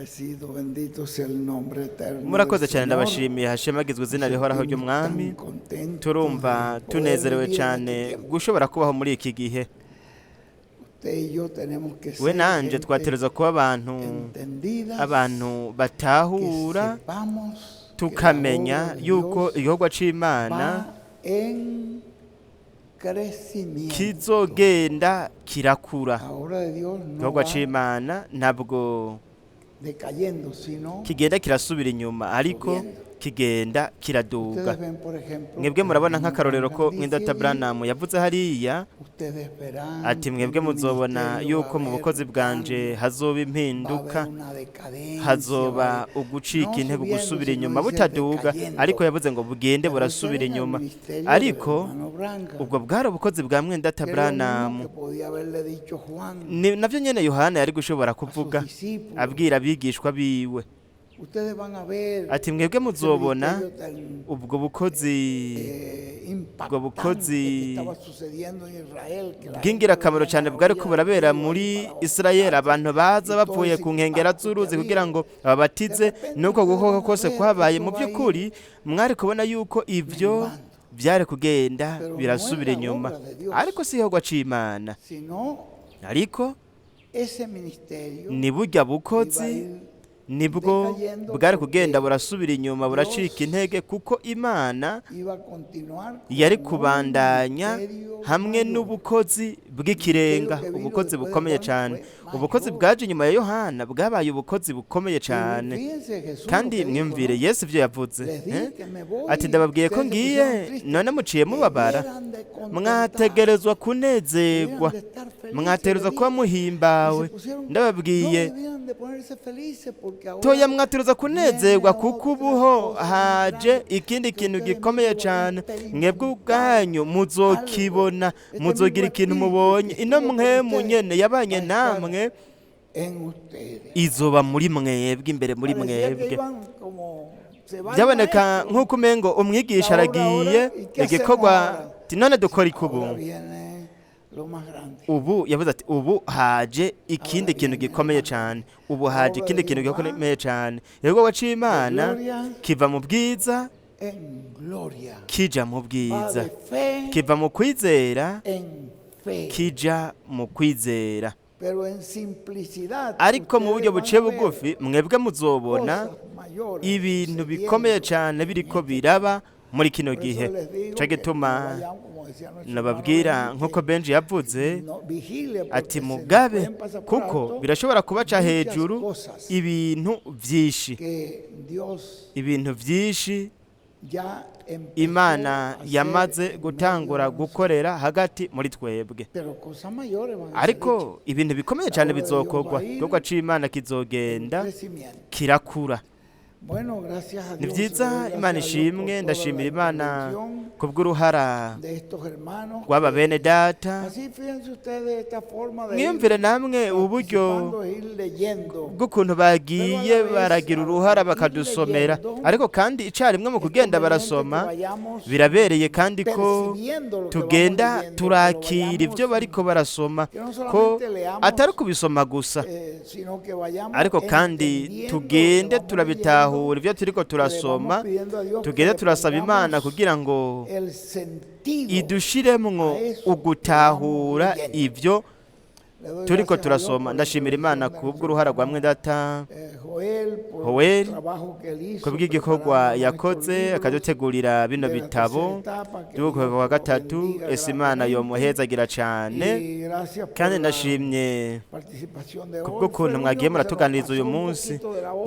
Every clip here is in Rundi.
Agradecido, bendito sea el nombre eterno del murakoze cyane Señor. ndabashimiye hashemagizwe izina rihoraho ry'umwami turumva tunezerewe cyane gushobora kubaho muri iki gihe Usted y yo tenemos que we ser nanje gente twatereza kuba entendidas, abantu que batahura sepamos que la tukamenya obra de yuko Dios igikorwa c'Imana va en crecimiento. kizogenda kirakura. La obra de Dios no Igikorwa va c'Imana ntabwo decayendo, sino kigenda kirasubira inyuma ariko subiendo. kigenda kiraduga. Ustedes ven, por ejemplo, Mwebwe murabona que nk'akarorero ko dice mwindata allí, Branham yavuze hariya ustedes verán ati mwebwe que en mi muzobona ministerio yuko va a mu haber bukozi bwanje cambio, hazoba va a impinduka haber una decadencia, hazoba va a haber- ugucika no intege subiendo, gusubira sino inyuma dice butaduga decayendo. ariko yavuze ngo bugende Pero burasubira ustedes en el inyuma ministerio ariko del hermano Branham, ubwo bwari ubukozi bwa mwindata que es lo mismo Branham que podía haberle dicho Juan navyo nyene Yohana yari gushobora a sus kuvuga discípulos. abwira abigishwa biwe Ustedes van a ver ati mwebwe ese muzobona ministerio tan, ubwo bukozi impactante bukozi que estaba sucediendo en Israel, que la gente bw'ingirakamaro venía cyane a la bwari orilla ko del burabera río muri para Isirayeli abantu baza y bavuye todo ku ese nkengera impacto z'uruzi que kugira había. ngo babatize De repente nuko ustedes gukoka van a kose ver kwabaye eso mu va by'ukuri mwari kubona yuko ibyo menguando. byari kugenda Pero no birasubira es la inyuma obra de Dios. ariko si igikorwa c'Imana Sino ariko ese ministerio ni burya iba a bukozi ir nibwo decayendo bwari porque kugenda burasubira inyuma buracika Dios intege kuko Imana iba a continuar yari con un kubandanya ministerio hamwe mayor. n'ubukozi bw'ikirenga Ibyo ubukozi después bukomeye Juan cyane fue ubukozi mayor. bwaje inyuma ya Yohana bwabaye ubukozi bukomeye cyane Fíjense Jesús kandi lo que dijo, mwumvire ¿no? Yesu ibyo yavuze Les dije eh? que me voy, ati ndababwiye ko ustedes se ngiye pusieron tristes. none muciye mubabara Debieran de contentar, mwategerezwa kunezerwa debieran de estar felices, mwategerezwa les kuba dije. muhimbawe Y se pusieron- ndababwiye no debían de ponerse felices porque ahora toya mwategerezwa kunezerwa viene kuko otra ubuho cosa haje grande ikindi que kintu ustedes gikomeye mismos cyane van a experimentar. mwebwe ubwanyu muzokibona Algo. Este muzogira mismo ikintu espíritu mubonye que ino estuvo con mwemu ustedes nyene yabanye va a estar namwe en ustedes. izoba muri mwebwe imbere muri Parecía que mwebwe iban como se va el byaboneka maestro. nk'uko umengo umwigisha La obra aragiye ahora, ¿y qué igikorwa hacemos ahora? ati none dukora iki Ahora ubu viene lo más grande. ubu yavuze ati ubu haje ikindi Ahora kintu viene gikomeye la cyane ubu haje obra ikindi de kintu Dios va gikomeye cyane igikorwa c'Imana de gloria kiva mu bwiza En gloria. kija mu Va bwiza de fe kiva mu kwizera en fe. kija mu kwizera Pero en simplicidad. ariko mu buryo ustedes van buciye a ver bugufi mwebwe muzobona cosas mayores ibintu sucediendo bikomeye cyane biriko biraba muri kino Por gihe eso les digo cyo que gituma no vayan, como decía nuestro nababwira hermano nk'uko Benny, Benji yavuze no, vigile porque ati se nos mugabe pueden pasar por kuko alto birashobora kubaca muchas hejuru cosas ibintu byinshi que Dios ibintu byinshi ya empezó Imana a hacer yamaze en gutangura medio de gukorera hagati muri twebwe pero cosas mayores van a ser ariko ibintu bikomeye cyane bizokorwa igikorwa c'Imana hechas. kizogenda Crecimiento. kirakura Bueno, gracias a ni Dios, byiza le doy gracias Imana a Dios ishimwe por ndashimira toda la Imana intervención kubw'uruhara de estos hermanos. rw'aba bene data Así fíjense ustedes esta forma de mwiyumvire ir namwe uburyo participando, ir leyendo. bw'ukuntu bagiye baragira uruhara bakadusomera ariko kandi icarimwe mu kugenda barasoma birabereye kandi ko tugenda turakira ibyo bariko barasoma ko atari kubisoma gusa ariko kandi tugende turabitahura ibyo turiko turasoma tugende turasaba Imana kugira ngo idushiremwo ugutahura ibyo turiko turasoma ndashimira Imana kubw'uruhara rwa mwedata Joel kubw'igikorwa yakoze akadutegurira bino bitabo by'ukwezi kwa gatatu ese Imana yomuhezagira cyane kandi ndashimye kubw'ukuntu mwagiye muratuganiriza uyu munsi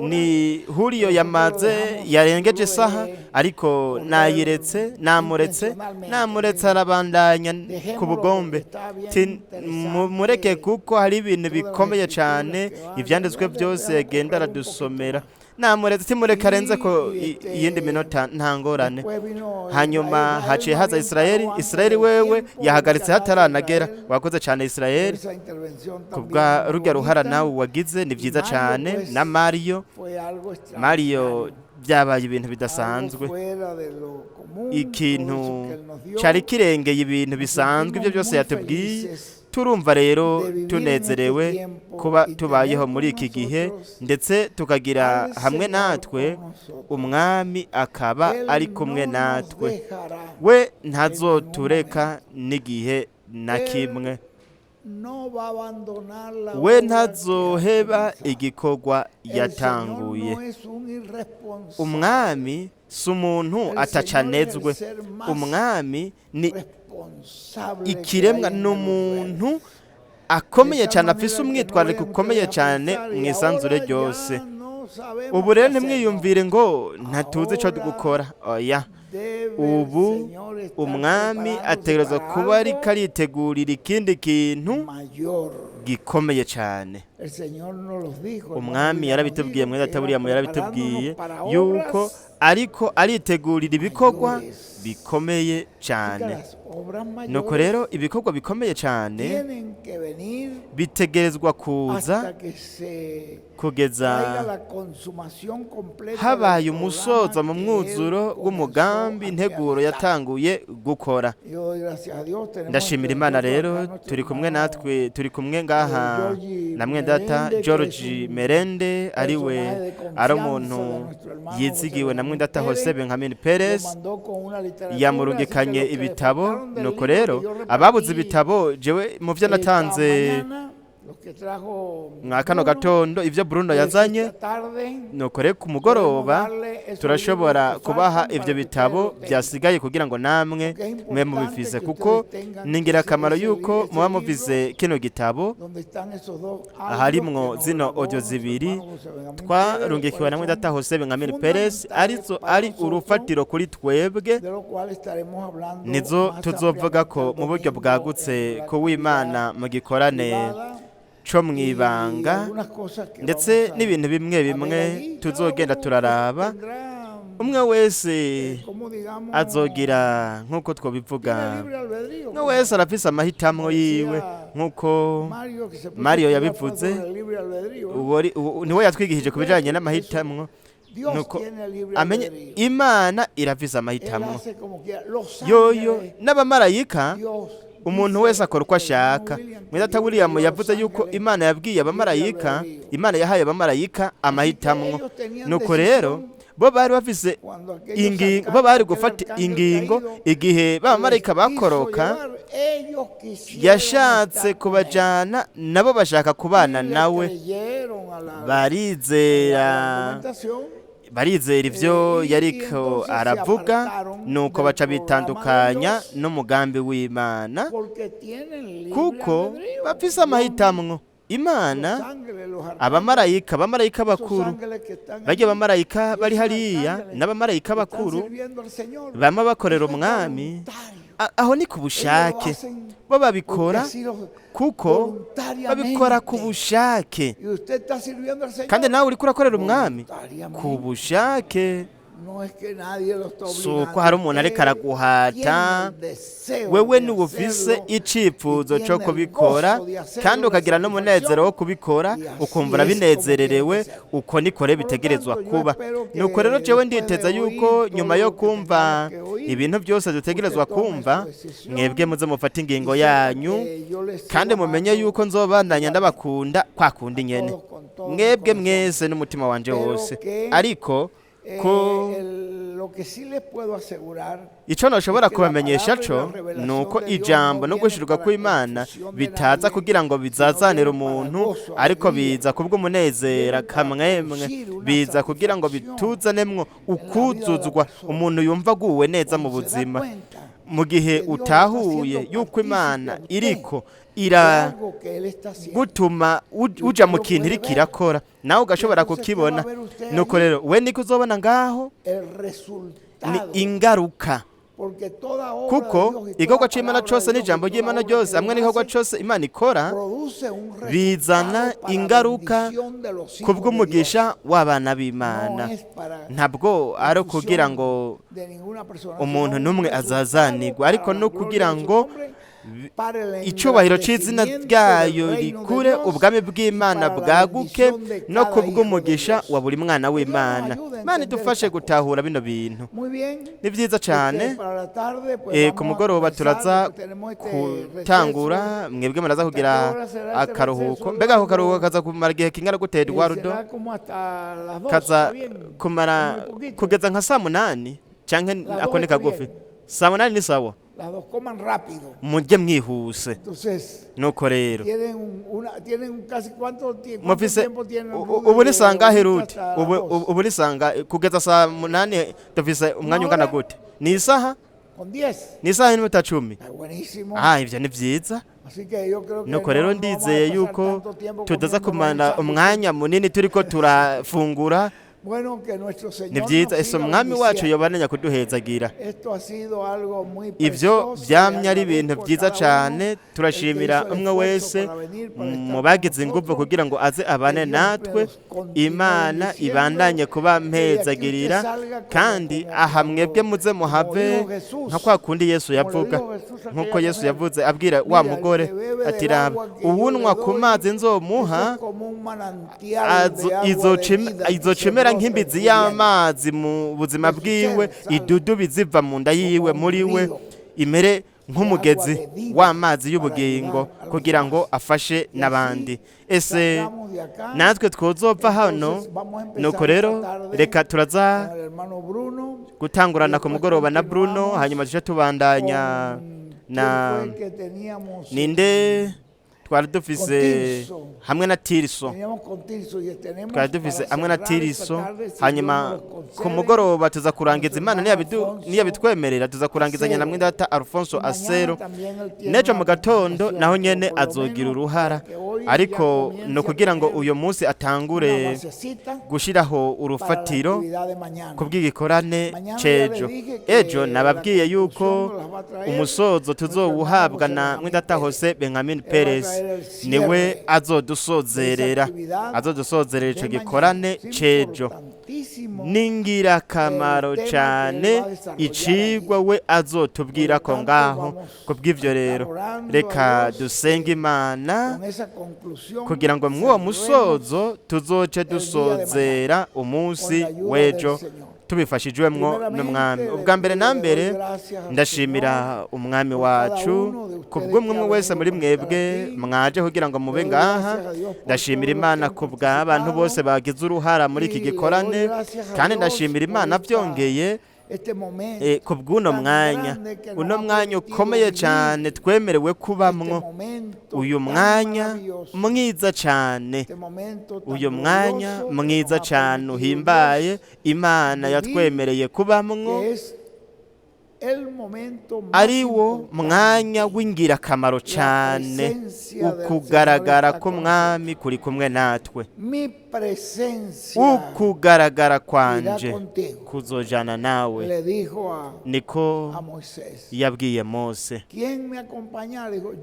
ni huriyo yamaze yarengeje isaha ariko namuretse arabandanya ku bugombe mureke kuko hari ibintu bikomeye cyane ibyanditswe byose yagenda aradusomera namuretse timureka arenze ko iyindi minota nta ngorane hanyuma haciye haza Isirayeli wewe yahagaritse hataranagera wakoze cyane Isirayeli kubwa rujya ruhara nawe wagize ni byiza cyane na Mario byabaye ibintu bidasanzwe ikintu cyari kirengeye ibintu bisanzwe ibyo byose yatubwiye turumva rero de vivir en tunezerewe este tiempo kuba y tubayeho tener muri con iki gihe nosotros ndetse tukagira al hamwe Señor natwe con nosotros. umwami akaba Él ari kumwe no nos natwe dejará we en ntazotureka ningún n'igihe na Él kimwe no va a abandonar la we obra ntazoheba que ha comenzado. igikorwa El Señor yatanguye no es un irresponsable. umwami si umuntu El atacanezwe Señor es el ser más umwami ni responsable ikiremwa que hay en ni el umuntu universo. akomeye De tal cyane manera afise que no umwitwarariko vayan ukomeye ustedes a cyane pensar, mu y isanzure ahora ryose ya no sabemos ubu qué rero hacer. ntimwiyumvire ngo ntatuzi icyo Ahora gukora oya Debe ubu el Señor estar umwami preparándose ategerezwa para kuba ariko algo aritegurira ikindi kintu mayor. gikomeye cyane El Señor nos los dijo, hermano umwami William yarabitubwiye nos muri dijo que databuriya iba yarabitubwiye preparándonos para yuko obras ariko aritegurira ibikorwa mayores. bikomeye que cyane las obras nuko mayores rero ibikorwa bikomeye cyane tienen que venir bitegerezwa kuza hasta que se traiga kugeza la consumación completa habaye del umusozo programa mu que mwuzuro Él w'umugambi comenzó a integuro realizar. yatanguye gukora Yo doy gracias a Dios, tenemos ndashimira entre imana nosotros rero acá nuestro turi kumwe hermano, natwe turi kumwe ngaha George na mwendata Merende, que george es un merende ariwe personaje de confianza ari de umuntu nuestro hermano yizigiwe José na Benjamín mwendata Pérez. hose benjamin Lo perez mandó con una literatura, yamurungikanye así que los que ibitabo faltaron del nuko libro rero que yo repartí, ababuze ibitabo jewe mu byo natanze mañana, los que trajo mwa kano Bruno, gatondo ibyo Bruno pues yazanye esta tarde nuko rero ku mugoroba podemos darle esos turashobora libros que kubaha faltan ibyo para que bitabo ustedes lo tengan. byasigaye kugira ngo namwe Porque es mwe importante mubivize que kuko ustedes tengan ni ingirakamaro ese yuko libro muba muvize kino gitabo donde están esos dos audios harimwo que nos zino grabó audio nuestro zibiri hermano José Benjamín twarungikiwe Pérez, na los mwendata cuales hose benjamin son perez fundamentales arizo para ari nosotros, urufatiro kuri twebwe de lo cual estaremos hablando nizo más tuzovuga ko ampliamente mu el buryo domingo bwagutse en la ko w'imana actividad mu gikorane privada co mu y ibanga algunas cosas que ndetse vamos a- n'ibintu bimwe a bimwe ver allí. Cada tuzogenda uno turaraba tendrá, umwe wese como digamos, azogira nk'uko twabivuga tiene libre albedrío, umwe como wese arafise amahitamo decía yiwe nk'uko Mario, que se puso Mario a yabivuze, estudiar sobre el libre albedrío. niwe yatwigishije ku bijanye n'amahitamwo Dios nuko tiene libre amenye albedrío. imana irafise Él amahitamo hace como quiera. Los yoyo ángeles, n'abamarayika Dios, umuntu dice wese akora uko el hermano ashaka William, que mwidata Dios william dio a yavuze los yuko ángeles imana yabwiye abamarayika libre albedrío. imana yahaye abamarayika amahitamo ellos tenían nuko rero decisión bo bari bafise cuando aquellos ingingo arcángeles, bo bari aquel gufata arcángel ingingo caído, igihe babamarayika les quiso bakoroka llevar, ellos quisieron yashatse estar con él. kubajana nabo bashaka kubana Y le nawe creyeron a la barizera argumentación. barizera ivyo Y yariko entonces se aravuga apartaron nuko del baca programa de bitandukanya Dios. n'umugambi w'imana Porque tienen libre kuko albedrío. bafise Dios, amahitamwo los imana ángeles, los arcángeles, abamarayika esos bakuru ángeles que están barya allí, abamarayika bari esos hariya arcángeles n'abamarayika que están bakuru sirviendo al Señor, bama bakorera eso es umwami voluntario. aho ni ku Ellos lo bushake hacen bo porque babikora así lo- kuko voluntariamente. babikora ku bushake Y usted está sirviendo al Señor kandi nawe uriko urakorera umwami voluntariamente. ku bushake No es que nadie lo está si obligando. uko hari umuntu ariko Usted araguhata tiene el deseo wewe de niwe ufise hacerlo icifuzo y cyo tiene el kubikora gozo de hacerlo, kandi la ukagira n'umunezero wo kubikora y así ukumva es urabinezererewe como tiene que ser. uko niko rero Por lo bitegerezwa tanto, yo kuba espero que nuko rero jewe después nditeza de yuko oír nyuma todo yo lo que kumva tengamos que oír, ibintu byose dutegerezwa usted tome kumva su decisión mwebwe muze mufate ingingo y sepa yanyu que yo les sigo kandi mumenye amando yuko nzobandanya ndabakunda kwa kundi nyene todos con todo mi mwebwe corazón. mwese n'umutima wanje Pero wose que, ariko ko lo que sí les puedo asegurar icyo ntushobora es que la kubamenyesha palabra y cyo la revelación ni uko de Dios ijambo no no gushirirwa viene para kw'imana confusión de bitaza nadie, kugira ngo sino bizazanire viene para umuntu gozo, ariko alegría. biza kubw'umunezera Viene para kamwemwe producir una biza kugira ngo satisfacción bituzanemwo ukuzuzwa persona. umuntu yumva aguwe neza mu Cuando se da buzima cuenta mu gihe que Dios utahuye está yuko haciendo imana partícipe a iriko de ira algo que Él está haciendo. gutuma uja mu kintu iriko irakora nawe ugashobora kukibona nuko rero we niko uzobona ngaho El ni resultado. ingaruka Porque toda obra de kuko Dios y toda igikorwa c'imana palabra cose de Dios y n'ijambo toda ry'imana obra ryose que hamwe Dios n'igikorwa hace, cose imana ikora produce un resultado bizana para ingaruka bendición de los hijos kubw'umugisha de Dios. w'abana No b'imana es para ntabwo ari confusión ukugira ngo de ninguna persona, umuntu sino un n'umwe resultado azazanirwa ariko para no la gloria kugira de su ngo nombre para el icyubahiro cy'izina engrandecimiento ryayo del reino de rikure Dios ubwami bw'imana y para la bwaguke bendición de no cada ku hijo de bw'umugisha Dios. wa buri mwana w'imana ayude a imana entender idufashe estas gutahura bino bintu Muy bien. ni byiza cyane Para la tarde, pues ku vamos a mugoroba comenzar, turaza porque tenemos este gutangura mwebwe muraza kugira akaruhuko mbega ako karuhuko kaza kumara igihe kingana gute receso. Eduardo Será como hasta las 2, kaza ¿está bien? kumara Muy poquito. kugeza nka saa munani canke La ako ni dos está kagufi bien. saa munani ni sawa Las 2 coman rápido. mujye mwihuse Entonces, nuko rero tienen casi cuánto mufise tiempo tienen. ubu ni sangahe Ruti Hasta las 2. ubu ni sanga kugeza saa munani dufise umwanya ungana gute ni isaha Con 10. ni isaha n'iminota 10 Está buenísimo. ivyo ni vyiza Así que yo creo que nuko rero no vamos a ndizeye pasar yuko tanto tiempo tudaza comiendo kumara maní umwanya munini turiko turafungura Bueno, que nuestro Señor ni nos vyiza ese siga umwami wacu bendiciendo. yobananya kuduhezagira Esto ha sido algo muy ivyo precioso. vyamye ari Le ibintu agradezco a vyiza cada cane uno turashimira el que hizo el umwe esfuerzo wese para venir, para estar mu con bagize ingufu nosotros. kugira ngo aze abane Que Dios natwe nos continúe imana bendiciendo, ibandanye kuba que mpezagirira aquí usted salga como- kandi como- aha mwebwe muze muhave como dijo Jesús. nka kwa kundi yesu Como le yavuga dijo Jesús a nk'uko aquella yesu mujer, yavuze abwira wa "Mira, mugore el que bebe ati del raba agua que yo uwunywa le ku doy, mazi eso nzomuha es como un manantial de agua de vida que izocemera se nk'imbizi brota y'amazi mu buzima bwiwe idudu biziva mu nda yiwe muri we imere nk'umugezi w'amazi y'ubugingo kugira ngo afashe n'abandi ese Salgamos de acá. natwe twozova hano Entonces, vamos a empezar nuko rero esta tarde reka turaza con el hermano Bruno. gutangurana ku mugoroba na Bruno hanyuma tuje tubandanya na ¿Quién fue el que teníamos? ninde twari dufise Tirso. hamwe na Tirso Teníamos con Tirso y tenemos twari dufise para hamwe na cerrar esta Tiriso tarde, si hanyuma Dios nos lo concede, ku mugoroba tuza kurangiza imana Alfonso niyabitwemerera tuza kurangizanya na mwenda data Alfonso mañana Asero también él tiene nejo una mu gatondo presentación, naho pero nyene por lo azogira menos uruhara para que hoy ariko ya comience no a kugira ngo tener uyu munsi atangure una basecita gushiraho para la urufatiro actividad de mañana. ku bw'igikorane Mañana cejo ya le dije que ejo nababwiye la yuko conclusión nos la va a traer umusozo tuzowuhabwa nuestro na hermano mwenda data José Jose Benjamin Él va a Perez traer el cierre niwe de azodusozerera esa actividad azodusozerera ico de gikorane mañana. Es cejo importantísimo n'ingirakamaro el tema cyane que él va a desarrollar icigwa we azotubwira ko ngaho ku bw'ivyo rero reka dusenge imana con esa conclusión kugira ngo mw'uwo cerremos musozo tuzoce dusozera umunsi w'ejo tubifashijwemwo n'umwami ubwa mbere na mbere ndashimira umwami wacu kubw'umwe wese muri mwebwe mwaje kugira ngo mube ngaha ndashimira imana ku bw'abantu bose bagize uruhara muri iki gikorane kandi ndashimira imana byongeye ku bw'uno mwanya uno mwanya ukomeye cyane twemerewe kubamwo uyu mwanya mwiza cyane uyu mwanya mwiza cyane uhimbaye imana yatwemereye kubamwo ari wo mwanya w'ingirakamaro cyane ukugaragara k'umwami kuri kumwe natwe ukugaragara kwanje kuzojana nawe niko yabwiye Mose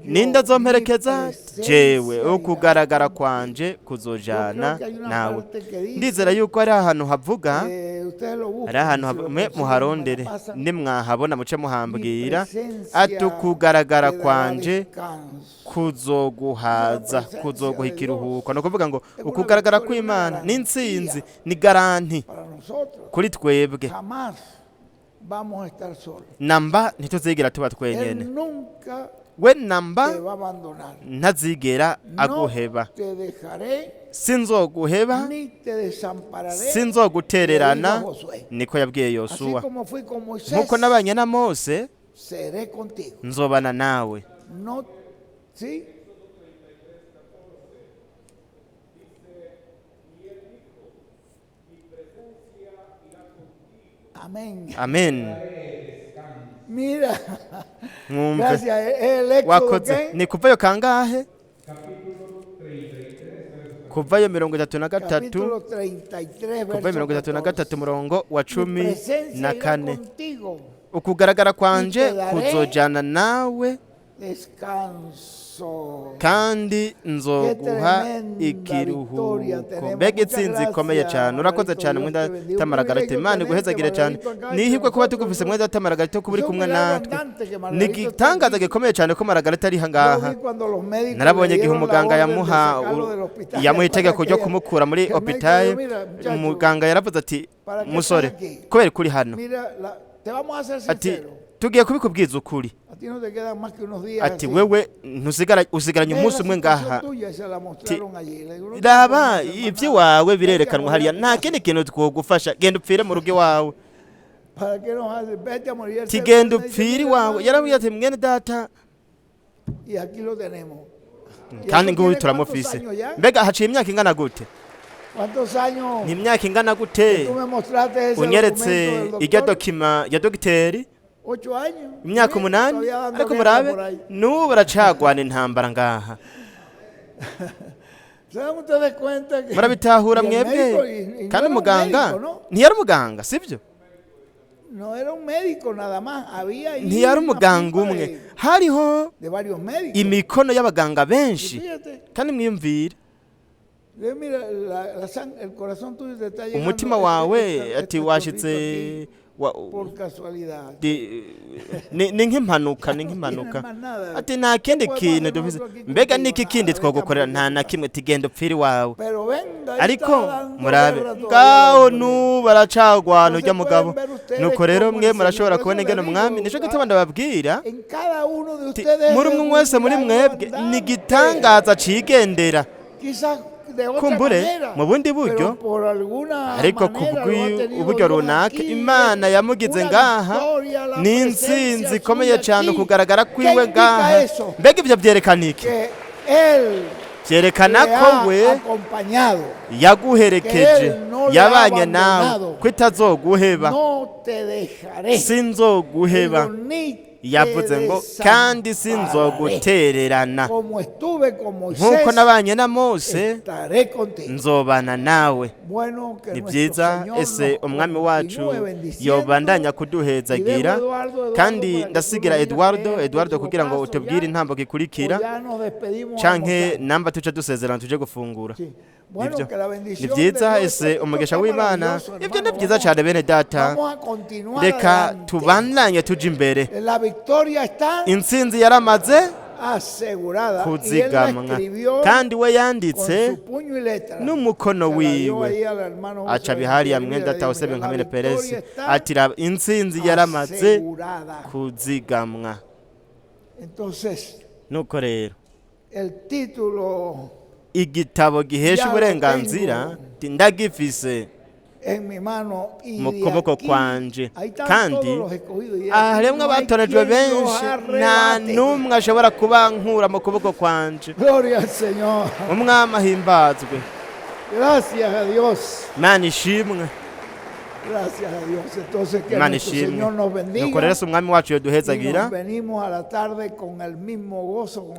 ninde azomperekeza jewe ukugaragara kwanje kuzojana nawe ndizera yuko ari ahantu havuga ari ahantu muharondere nimwahabona muce muhambwira ati ukugaragara kwanje kuzoguhaza kuzoguha ikiruhuko ni ukuvuga ngo ukugaragara kw'Imana ni intsinzi ni garanti kuri twebwe namba ntituzigera tuba twenyene we namba ntazigera aguheba sinzoguheba sinzogutererana niko yabwiye Yosuwa nkuko nabanye na Mose nzobana nawe amen Mira, mwumve gracias. El Éxodo, wakoze ¿qué? ni kuvayo kangahe kuvayo 33 Capítulo 33, kuvayo verso 33 murongo wa Mi 14 presencia irá na kane contigo. ukugaragara kwanje Ite daré kuzojana nawe descanso. kandi nzoguha ikiruhuko. Mbega intsinzi ikomeye cyane. Urakoze cyane mwenda tamaragarite. Imana iguhezagire cyane. Nihirwe kuba tugufise mwenda tamaragarite ko uri kumwe natwe. Ni igitangaza gikomeye cyane ko Maragarita ari hangaha. Narabonye igihe umuganga yamuha itegeko ryo kumukura muri hopitale. Umuganga yaravuze ati musore kubera kuri hano ati tugiye kubikubwiza ukuri ati wewe usigaranye umunsi umwe ngaha raba iby'iwawe birerekanwa hariya nta kindi kintu twogufasha genda upfire mu rugo iwawe genda upfire iwawe yarabwiye ati mwene data kandi nguyu turamufise mbega haciye imyaka ingana gute ni imyaka ingana gute unyeretse irya dokima ya dogiteri imyaka 8 ariko murabe n'ubu baracagwana intambara ngaha murabitahura mwebwe kandi umuganga ntiyari umuganga sibyo ntiyari umuganga umwe hariho imikono y'abaganga benshi kandi mwiyumvire umutima wawe ati washitse ni nk'impanuka ati nta kindi kintu dufise mbega niki kindi twogukorera nta na kimwe tigenda upfira iwawe ariko murabe ngaho baracagwana urya mugabo nuko rero mwe murashobora kubona ingene umwami nico gituma ndababwira muri umwe wese muri mwebwe ni gitangaza cigendera kumbure mu bundi buryo ariko uburyo runaka Imana yamugize ngaha ni intsinzi ikomeye cyane kugaragara kwiwe ngaha mbega ibyo byerekana iki byerekana ko we yaguherekeje yabanye nawe ko itazoguheba sinzoguheba yavuze ngo kandi sinzogutererana nk'uko nabanye na Mose nzobana nawe ni byiza ese umwami wacu yobandanya kuduhezagira kandi ndasigira Eduardo kugira ngo utubwire intambo gikurikira canke namba tuce dusezerana tuje gufungura ibyo ni byiza ese umugesha w'Imana ibyo ni byiza cyane bene data reka tubandanye tuje imbere intsinzi yaramaze kuzigamwa kandi we yanditse n'umukono wiwe aca bihariya mwenda atawusebe nka Mene Peresi ati intsinzi yaramaze kuzigamwa nuko rero igitabo gihesha uburenganzira ndagifise mu kuboko kwanje kandi haremwe abatorejwe benshi nta n'umwe ashobora kubankura mu kuboko kwanje umwami ahimbazwe Imana ishimwe Imana ishimwe nuko rero umwami wacu yaduhezagira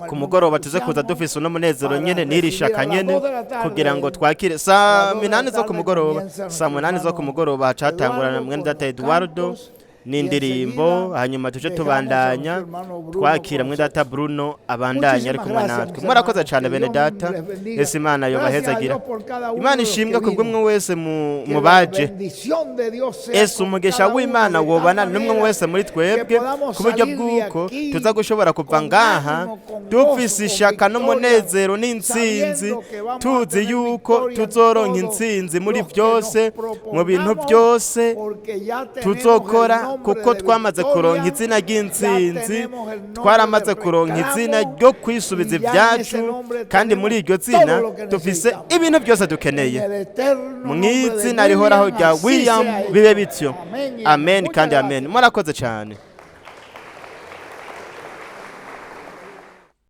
ku mugoroba tuze kuza dufise umunezero nyene nirishaka nyene kugira ngo twakire saa 8 zo ku mugoroba saa 8 zo ku mugoroba hacatangurana mwene data Eduardo n'indirimbo hanyuma tuje tubandanya twakira mwene data Bruno abandanya ari kumwe natwe murakoze cyane bene data ese Imana yobahezagira Imana ishimwe kubw'umwe wese mu baje ese umugesha w'Imana wobana n'umwe wese muri twebwe ku buryo bw'uko tuza gushobora kuva ngaha dufise ishaka n'umunezero n'intsinzi tuzi yuko tuzoronka intsinzi muri byose mu bintu byose tuzokora kuko twamaze kuronka izina ry'intsinzi twaramaze kuronka izina ryo kwisubiza ibyacu kandi muri iryo zina dufise ibintu byose dukeneye mu izina rihoraho rya William bibe bityo amen kandi amen murakoze cyane.